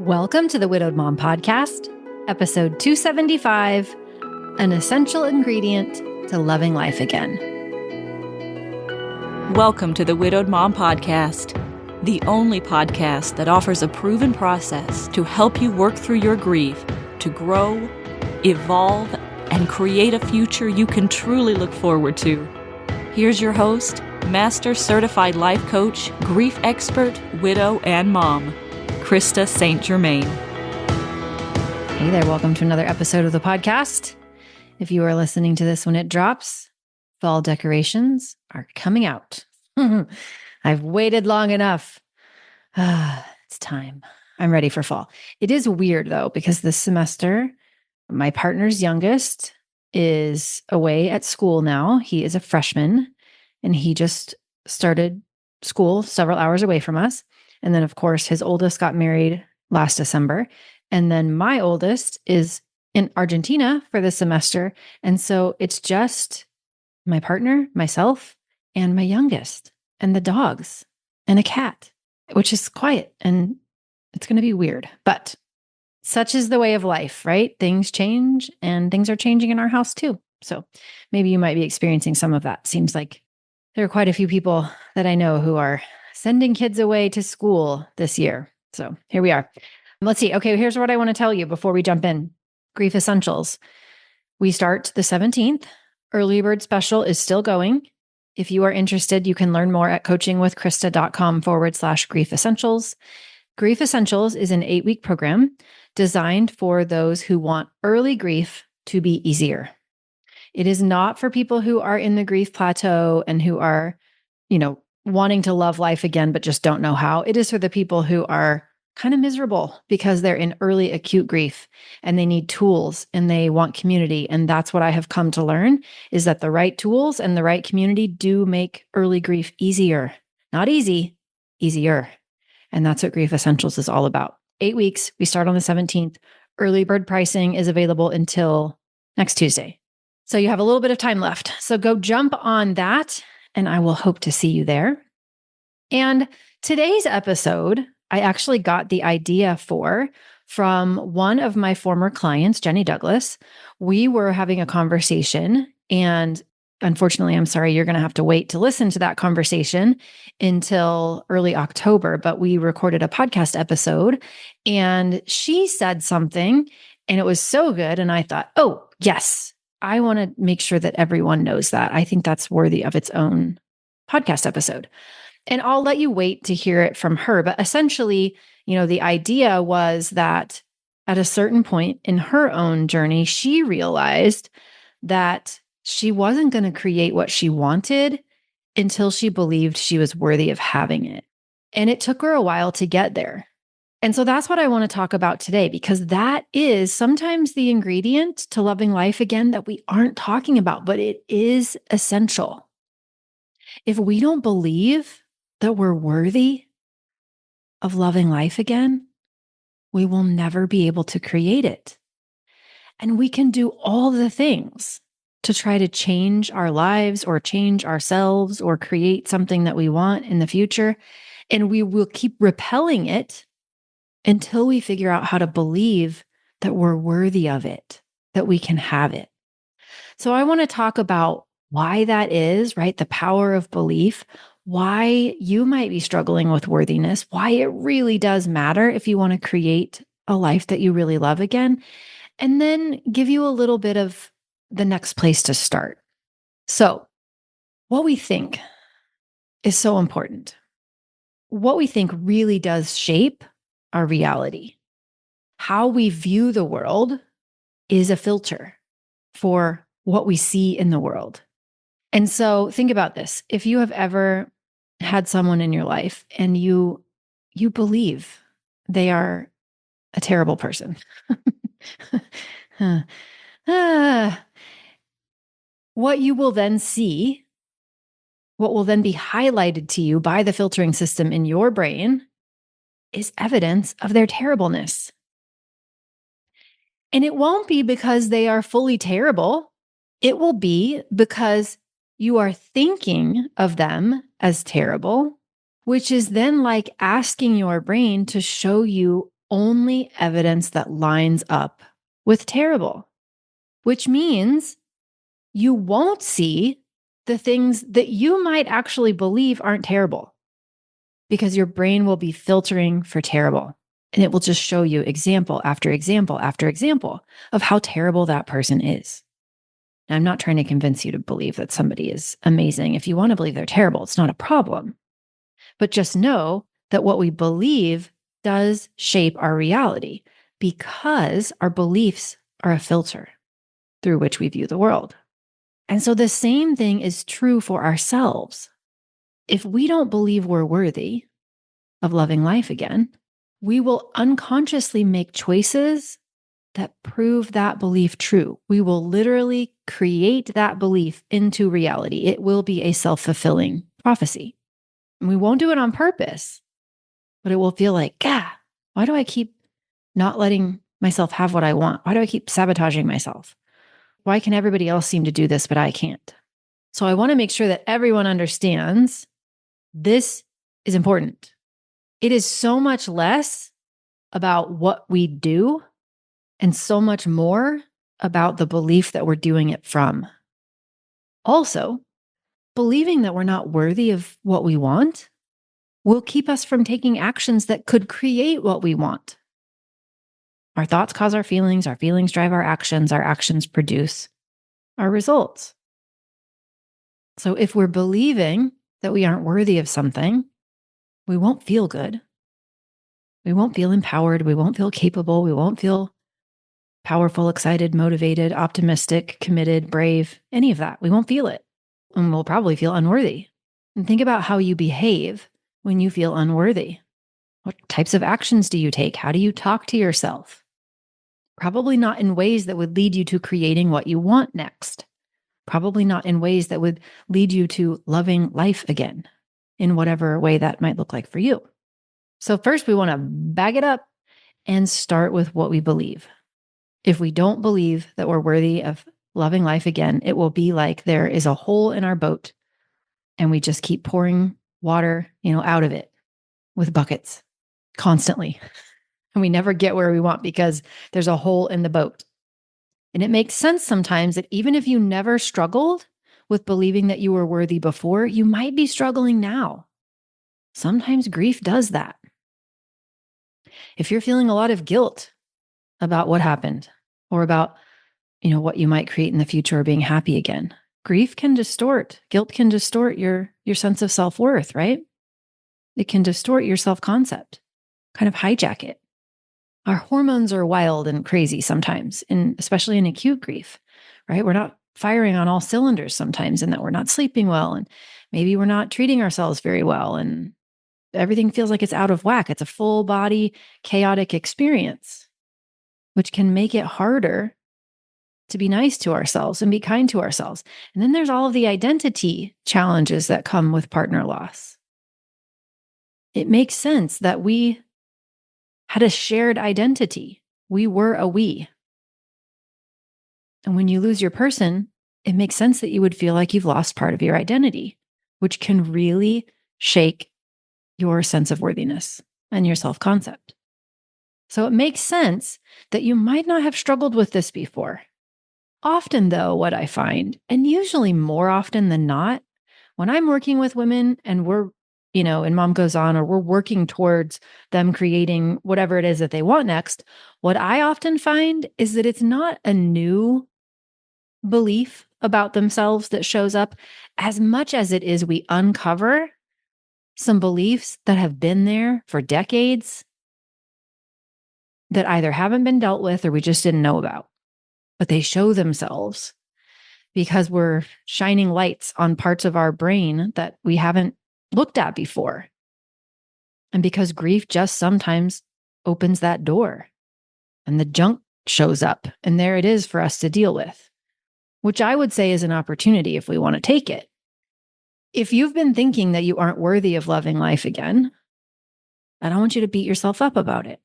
Welcome to the Widowed Mom Podcast, episode 275, an essential ingredient to loving life again. Welcome to the Widowed Mom Podcast, the only podcast that offers a proven process to help you work through your grief, to grow, evolve, and create a future you can truly look forward to. Here's your host, Master Certified Life Coach, Grief Expert, Widow, and Mom, Krista St-Germain. Hey there, welcome to another episode of the podcast. If you are listening to this when it drops, fall decorations are coming out. I've waited long enough. It's time. I'm ready for fall. It is weird though, because this semester, my partner's youngest is away at school now. He is a freshman and he just started school several hours away from us. And then, of course, his oldest got married last December. And then my oldest is in Argentina for the semester. And so it's just my partner, myself, and my youngest, and the dogs, and a cat, which is quiet. And it's going to be weird. But such is the way of life, right? Things change, and things are changing in our house too. So maybe you might be experiencing some of that. Seems like there are quite a few people that I know who are sending kids away to school this year. So here we are. Let's see. Okay, here's what I want to tell you before we jump in. Grief Essentials. We start the 17th. Early bird special is still going. If you are interested, you can learn more at coachingwithkrista.com/grief essentials. Grief Essentials is an 8-week program designed for those who want early grief to be easier. It is not for people who are in the grief plateau and who are, wanting to love life again, but just don't know how. It is for the people who are kind of miserable because they're in early acute grief and they need tools and they want community. And that's what I have come to learn, is that the right tools and the right community do make early grief easier. Not easy, easier. And that's what Grief Essentials is all about. 8 weeks. We start on the 17th. Early bird pricing is available until next Tuesday. So you have a little bit of time left. So go jump on that, and I will hope to see you there. And today's episode, I actually got the idea from one of my former clients, Jenny Douglas. We were having a conversation, and unfortunately, I'm sorry, you're going to have to wait to listen to that conversation until early October, but we recorded a podcast episode and she said something and it was so good. And I thought, oh, yes, I want to make sure that everyone knows that. I think that's worthy of its own podcast episode. And I'll let you wait to hear it from her. But essentially, the idea was that at a certain point in her own journey, she realized that she wasn't going to create what she wanted until she believed she was worthy of having it. And it took her a while to get there. And so that's what I want to talk about today, because that is sometimes the ingredient to loving life again that we aren't talking about, but it is essential. If we don't believe that we're worthy of loving life again, we will never be able to create it. And we can do all the things to try to change our lives or change ourselves or create something that we want in the future. And we will keep repelling it until we figure out how to believe that we're worthy of it, that we can have it. So I want to talk about why that is, right? The power of belief, why you might be struggling with worthiness, why it really does matter if you want to create a life that you really love again, and then give you a little bit of the next place to start. So what we think is so important. What we think really does shape our reality. How we view the world is a filter for what we see in the world. And so think about this. If you have ever had someone in your life and you believe they are a terrible person, what you will then see, what will then be highlighted to you by the filtering system in your brain, is evidence of their terribleness. And it won't be because they are fully terrible. It will be because you are thinking of them as terrible, which is then like asking your brain to show you only evidence that lines up with terrible, which means you won't see the things that you might actually believe aren't terrible because your brain will be filtering for terrible. And it will just show you example after example after example of how terrible that person is. Now, I'm not trying to convince you to believe that somebody is amazing. If you want to believe they're terrible, it's not a problem. But just know that what we believe does shape our reality because our beliefs are a filter through which we view the world. And so the same thing is true for ourselves. If we don't believe we're worthy of loving life again, we will unconsciously make choices that prove that belief true. We will literally create that belief into reality. It will be a self-fulfilling prophecy. And we won't do it on purpose, but it will feel like, God, why do I keep not letting myself have what I want? Why do I keep sabotaging myself? Why can everybody else seem to do this, but I can't? So I want to make sure that everyone understands this is important. It is so much less about what we do and so much more about the belief that we're doing it from. Also, believing that we're not worthy of what we want will keep us from taking actions that could create what we want. Our thoughts cause our feelings drive our actions produce our results. So if we're believing that we aren't worthy of something, we won't feel good. We won't feel empowered. We won't feel capable. We won't feel powerful, excited, motivated, optimistic, committed, brave, any of that. We won't feel it. And we'll probably feel unworthy. And think about how you behave when you feel unworthy. What types of actions do you take? How do you talk to yourself? Probably not in ways that would lead you to creating what you want next. Probably not in ways that would lead you to loving life again, in whatever way that might look like for you. So first, we want to bag it up and start with what we believe. If we don't believe that we're worthy of loving life again, it will be like there is a hole in our boat and we just keep pouring water, out of it with buckets constantly. And we never get where we want because there's a hole in the boat. And it makes sense sometimes that even if you never struggled with believing that you were worthy before, you might be struggling now. Sometimes grief does that. If you're feeling a lot of guilt about what happened or about, what you might create in the future or being happy again, guilt can distort your sense of self-worth, right? It can distort your self-concept, kind of hijack it. Our hormones are wild and crazy sometimes, especially in acute grief, right? We're not firing on all cylinders sometimes, and that we're not sleeping well, and maybe we're not treating ourselves very well, and everything feels like it's out of whack. It's a full body, chaotic experience, which can make it harder to be nice to ourselves and be kind to ourselves. And then there's all of the identity challenges that come with partner loss. It makes sense that we had a shared identity. We were a we. And when you lose your person, it makes sense that you would feel like you've lost part of your identity, which can really shake your sense of worthiness and your self-concept. So it makes sense that you might not have struggled with this before. Often, though, what I find, and usually more often than not, when I'm working with women and we're, and Mom Goes On, or we're working towards them creating whatever it is that they want next, what I often find is that it's not a new belief about themselves that shows up as much as it is we uncover some beliefs that have been there for decades that either haven't been dealt with or we just didn't know about. But they show themselves because we're shining lights on parts of our brain that we haven't looked at before. And because grief just sometimes opens that door and the junk shows up, and there it is for us to deal with, which I would say is an opportunity if we want to take it. If you've been thinking that you aren't worthy of loving life again, I don't want you to beat yourself up about it.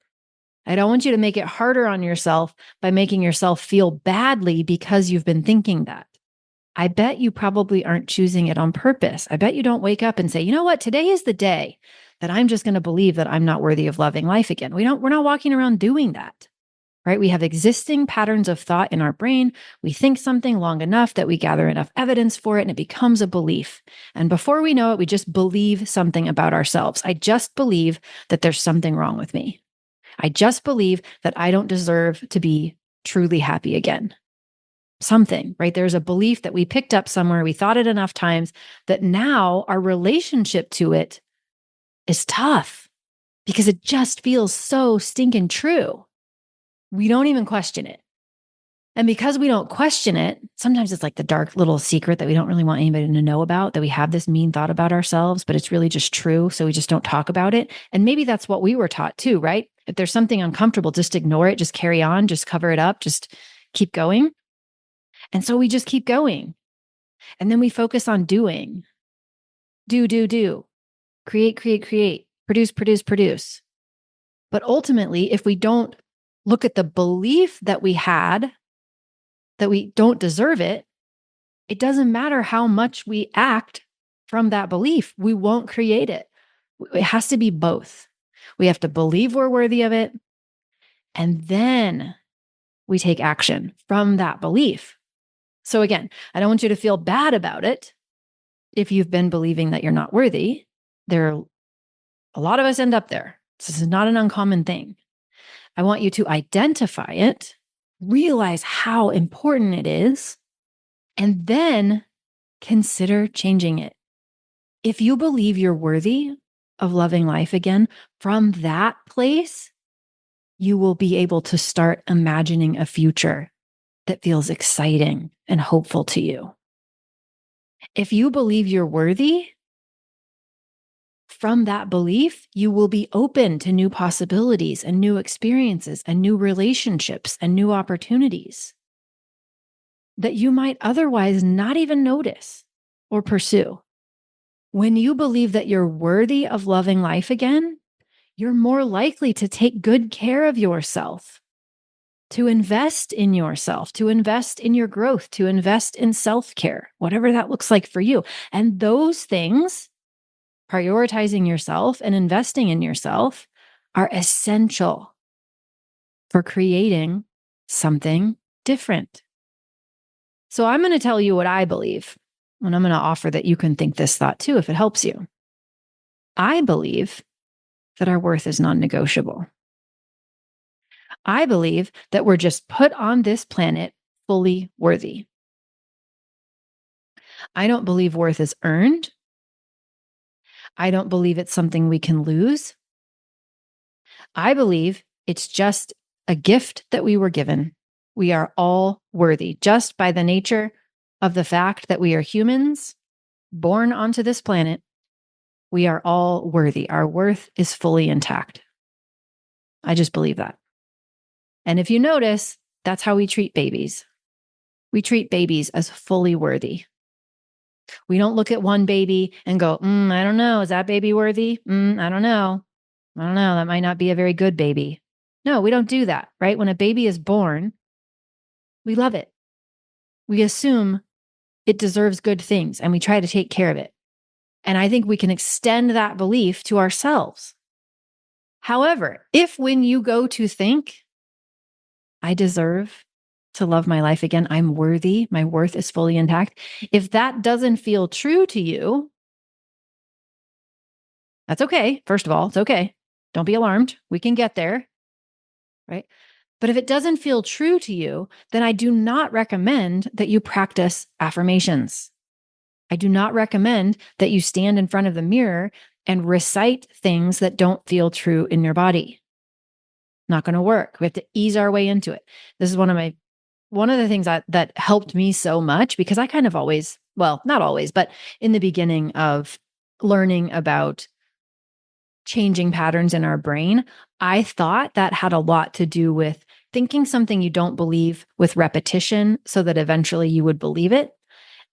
I don't want you to make it harder on yourself by making yourself feel badly because you've been thinking that. I bet you probably aren't choosing it on purpose. I bet you don't wake up and say, you know what, today is the day that I'm just going to believe that I'm not worthy of loving life again. We're not walking around doing that. Right? We have existing patterns of thought in our brain. We think something long enough that we gather enough evidence for it and it becomes a belief. And before we know it, we just believe something about ourselves. I just believe that there's something wrong with me. I just believe that I don't deserve to be truly happy again. Something, right? There's a belief that we picked up somewhere. We thought it enough times that now our relationship to it is tough because it just feels so stinking true. We don't even question it. And because we don't question it, sometimes it's like the dark little secret that we don't really want anybody to know about, that we have this mean thought about ourselves, but it's really just true. So we just don't talk about it. And maybe that's what we were taught too, right? If there's something uncomfortable, just ignore it, just carry on, just cover it up, just keep going. And so we just keep going. And then we focus on doing, do, create, produce. But ultimately, if we don't look at the belief that we had, that we don't deserve it, it doesn't matter how much we act from that belief. We won't create it. It has to be both. We have to believe we're worthy of it. And then we take action from that belief. So again, I don't want you to feel bad about it. If you've been believing that you're not worthy, a lot of us end up there. This is not an uncommon thing. I want you to identify it, realize how important it is, and then consider changing it. If you believe you're worthy of loving life again, from that place, you will be able to start imagining a future that feels exciting and hopeful to you. If you believe you're worthy, from that belief, you will be open to new possibilities and new experiences and new relationships and new opportunities that you might otherwise not even notice or pursue. When you believe that you're worthy of loving life again, you're more likely to take good care of yourself, to invest in yourself, to invest in your growth, to invest in self-care, whatever that looks like for you. And those things, prioritizing yourself and investing in yourself, are essential for creating something different. So I'm going to tell you what I believe, and I'm going to offer that you can think this thought too if it helps you. I believe that our worth is non-negotiable. I believe that we're just put on this planet fully worthy. I don't believe worth is earned. I don't believe it's something we can lose. I believe it's just a gift that we were given. We are all worthy just by the nature of the fact that we are humans born onto this planet. We are all worthy. Our worth is fully intact. I just believe that. And if you notice, that's how we treat babies. We treat babies as fully worthy. We don't look at one baby and go, I don't know. Is that baby worthy? I don't know. I don't know. That might not be a very good baby. No, we don't do that, right? When a baby is born, we love it. We assume it deserves good things and we try to take care of it. And I think we can extend that belief to ourselves. However, if when you go to think, I deserve to love my life again, I'm worthy, my worth is fully intact, if that doesn't feel true to you, that's okay. First of all, it's okay. Don't be alarmed. We can get there, right? But if it doesn't feel true to you, then I do not recommend that you practice affirmations. I do not recommend that you stand in front of the mirror and recite things that don't feel true in your body. Not going to work. We have to ease our way into it. This is one of the things that helped me so much, because I kind of always, well, not always, but in the beginning of learning about changing patterns in our brain, I thought that had a lot to do with thinking something you don't believe with repetition so that eventually you would believe it.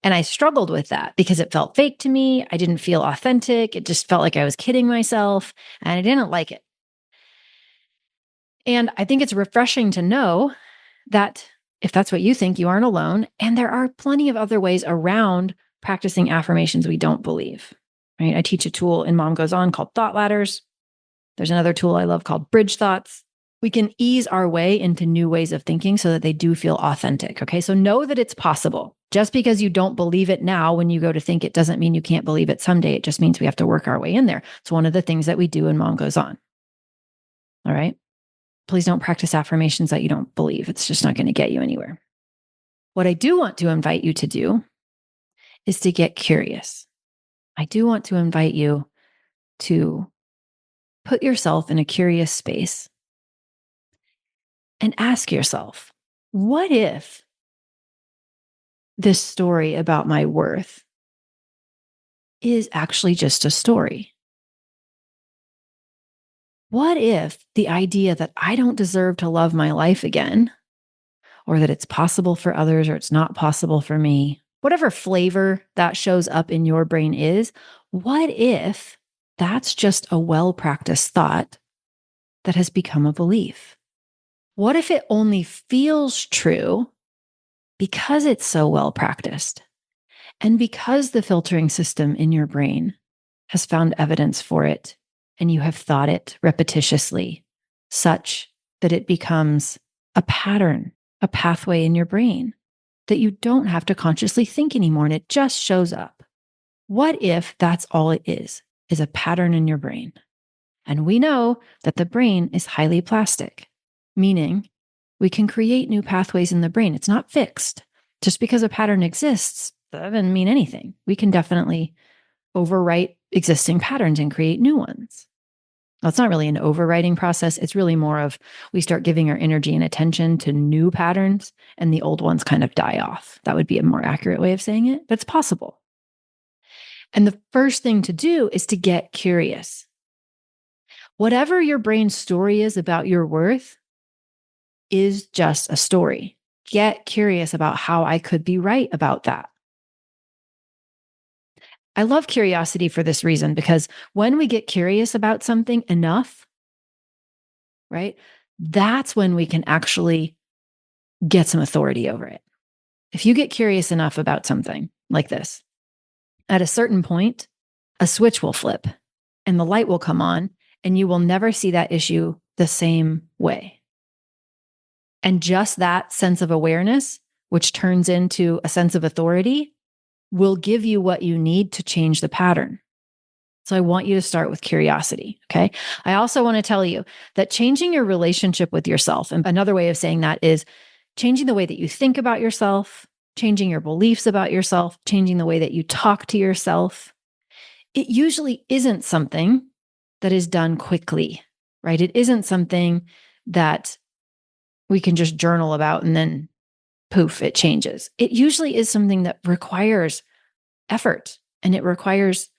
And I struggled with that because it felt fake to me. I didn't feel authentic. It just felt like I was kidding myself and I didn't like it. And I think it's refreshing to know that if that's what you think, you aren't alone. And there are plenty of other ways around practicing affirmations we don't believe. right? I teach a tool in Mom Goes On called thought ladders. There's another tool I love called bridge thoughts. We can ease our way into new ways of thinking so that they do feel authentic. Okay. So know that it's possible. Just because you don't believe it now when you go to think it doesn't mean you can't believe it someday. It just means we have to work our way in there. It's one of the things that we do in Mom Goes On. All right. Please don't practice affirmations that you don't believe. It's just not going to get you anywhere. What I do want to invite you to do is to get curious. I do want to invite you to put yourself in a curious space and ask yourself, what if this story about my worth is actually just a story? What if the idea that I don't deserve to love my life again, or that it's possible for others, or it's not possible for me, whatever flavor that shows up in your brain is, what if that's just a well-practiced thought that has become a belief? What if it only feels true because it's so well practiced and because the filtering system in your brain has found evidence for it and you have thought it repetitiously such that it becomes a pattern, a pathway in your brain that you don't have to consciously think anymore and it just shows up? What if that's all it is a pattern in your brain? And we know that the brain is highly plastic, meaning we can create new pathways in the brain. It's not fixed. Just because a pattern exists, that doesn't mean anything. We can definitely overwrite existing patterns and create new ones. Well, it's not really an overwriting process. It's really more of we start giving our energy and attention to new patterns and the old ones kind of die off. That would be a more accurate way of saying it, but it's possible. And the first thing to do is to get curious. Whatever your brain's story is about your worth is just a story. Get curious about how I could be right about that. I love curiosity for this reason, because when we get curious about something enough, right, that's when we can actually get some authority over it. If you get curious enough about something like this, at a certain point, a switch will flip and the light will come on and you will never see that issue the same way. And just that sense of awareness, which turns into a sense of authority, will give you what you need to change the pattern. So I want you to start with curiosity, okay? I also want to tell you that changing your relationship with yourself, and another way of saying that is changing the way that you think about yourself, changing your beliefs about yourself, changing the way that you talk to yourself. It usually isn't something that is done quickly, right? It isn't something that we can just journal about and then poof, it changes. It usually is something that requires effort, and it requires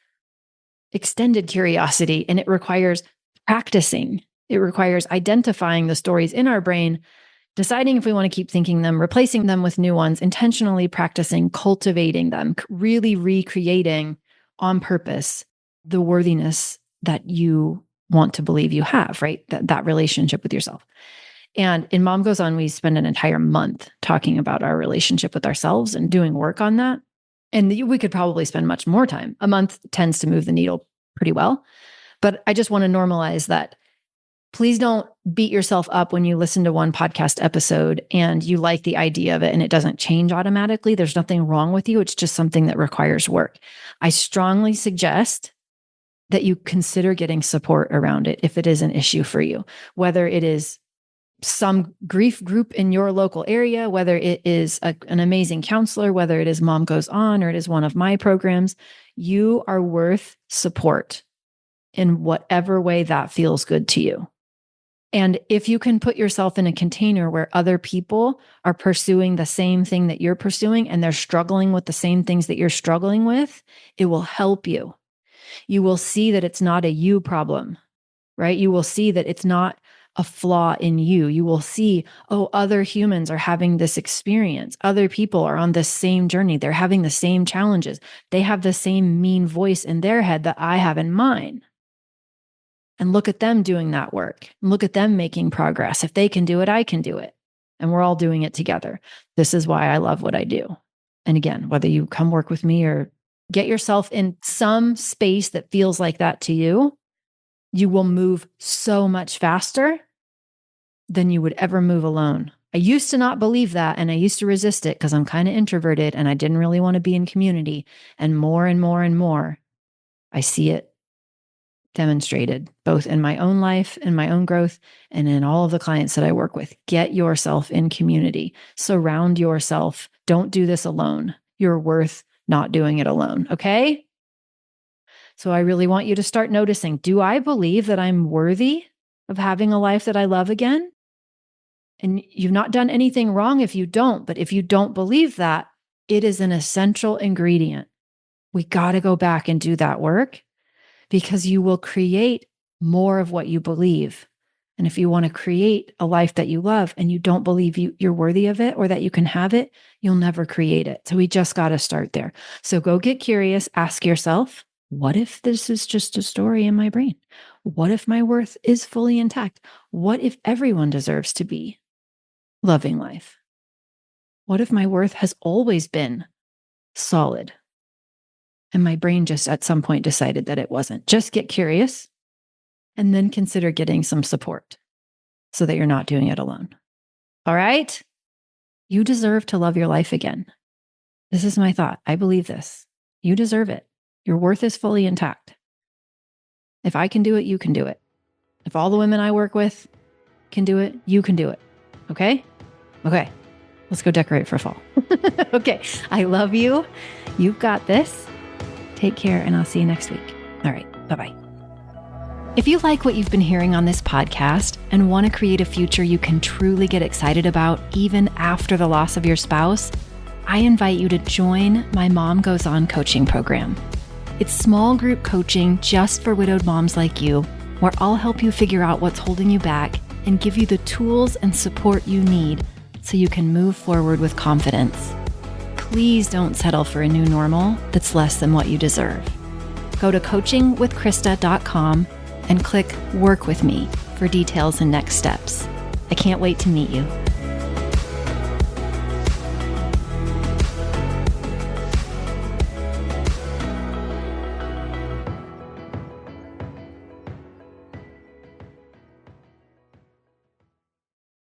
extended curiosity, and it requires practicing. It requires identifying the stories in our brain, deciding if we want to keep thinking them, replacing them with new ones, intentionally practicing, cultivating them, really recreating on purpose the worthiness that you want to believe you have, right? That relationship with yourself. And in Mom Goes On, we spend an entire month talking about our relationship with ourselves and doing work on that. And we could probably spend much more time. A month tends to move the needle pretty well. But I just want to normalize that. Please don't beat yourself up when you listen to one podcast episode and you like the idea of it and it doesn't change automatically. There's nothing wrong with you. It's just something that requires work. I strongly suggest that you consider getting support around it if it is an issue for you, whether it is some grief group in your local area, whether it is an amazing counselor, whether it is Mom Goes On, or it is one of my programs. You are worth support in whatever way that feels good to you. And if you can put yourself in a container where other people are pursuing the same thing that you're pursuing and they're struggling with the same things that you're struggling with, it will help you. You will see that it's not a you problem, right? You will see that it's not a flaw in you. You will see, oh, other humans are having this experience. Other people are on this same journey. They're having the same challenges. They have the same mean voice in their head that I have in mine. And look at them doing that work. Look at them making progress. If they can do it, I can do it. And we're all doing it together. This is why I love what I do. And again, whether you come work with me or Get yourself in some space that feels like that to you. You will move so much faster than you would ever move alone. I used to not believe that, and I used to resist it because I'm kind of introverted and I didn't really want to be in community. And more, I see it demonstrated both in my own life, in my own growth, and in all of the clients that I work with. Get yourself in community. Surround yourself. Don't do this alone. You're worth not doing it alone. Okay? So I really want you to start noticing, do I believe that I'm worthy of having a life that I love again? And you've not done anything wrong if you don't, but if you don't believe that, it is an essential ingredient. We got to go back and do that work because you will create more of what you believe. And if you want to create a life that you love and you don't believe you're worthy of it or that you can have it, you'll never create it. So we just got to start there. So go get curious, ask yourself, what if this is just a story in my brain? What if my worth is fully intact? What if everyone deserves to be loving life? What if my worth has always been solid and my brain just at some point decided that it wasn't? Just get curious and then consider getting some support so that you're not doing it alone. All right? You deserve to love your life again. This is my thought. I believe this. You deserve it. Your worth is fully intact. If I can do it, you can do it. If all the women I work with can do it, you can do it. Okay? Okay. Let's go decorate for fall. Okay. I love you. You've got this. Take care, and I'll see you next week. All right. Bye-bye. If you like what you've been hearing on this podcast and want to create a future you can truly get excited about even after the loss of your spouse, I invite you to join my Mom Goes On coaching program. It's small group coaching just for widowed moms like you, where I'll help you figure out what's holding you back and give you the tools and support you need so you can move forward with confidence. Please don't settle for a new normal that's less than what you deserve. Go to coachingwithkrista.com and click Work With Me for details and next steps. I can't wait to meet you.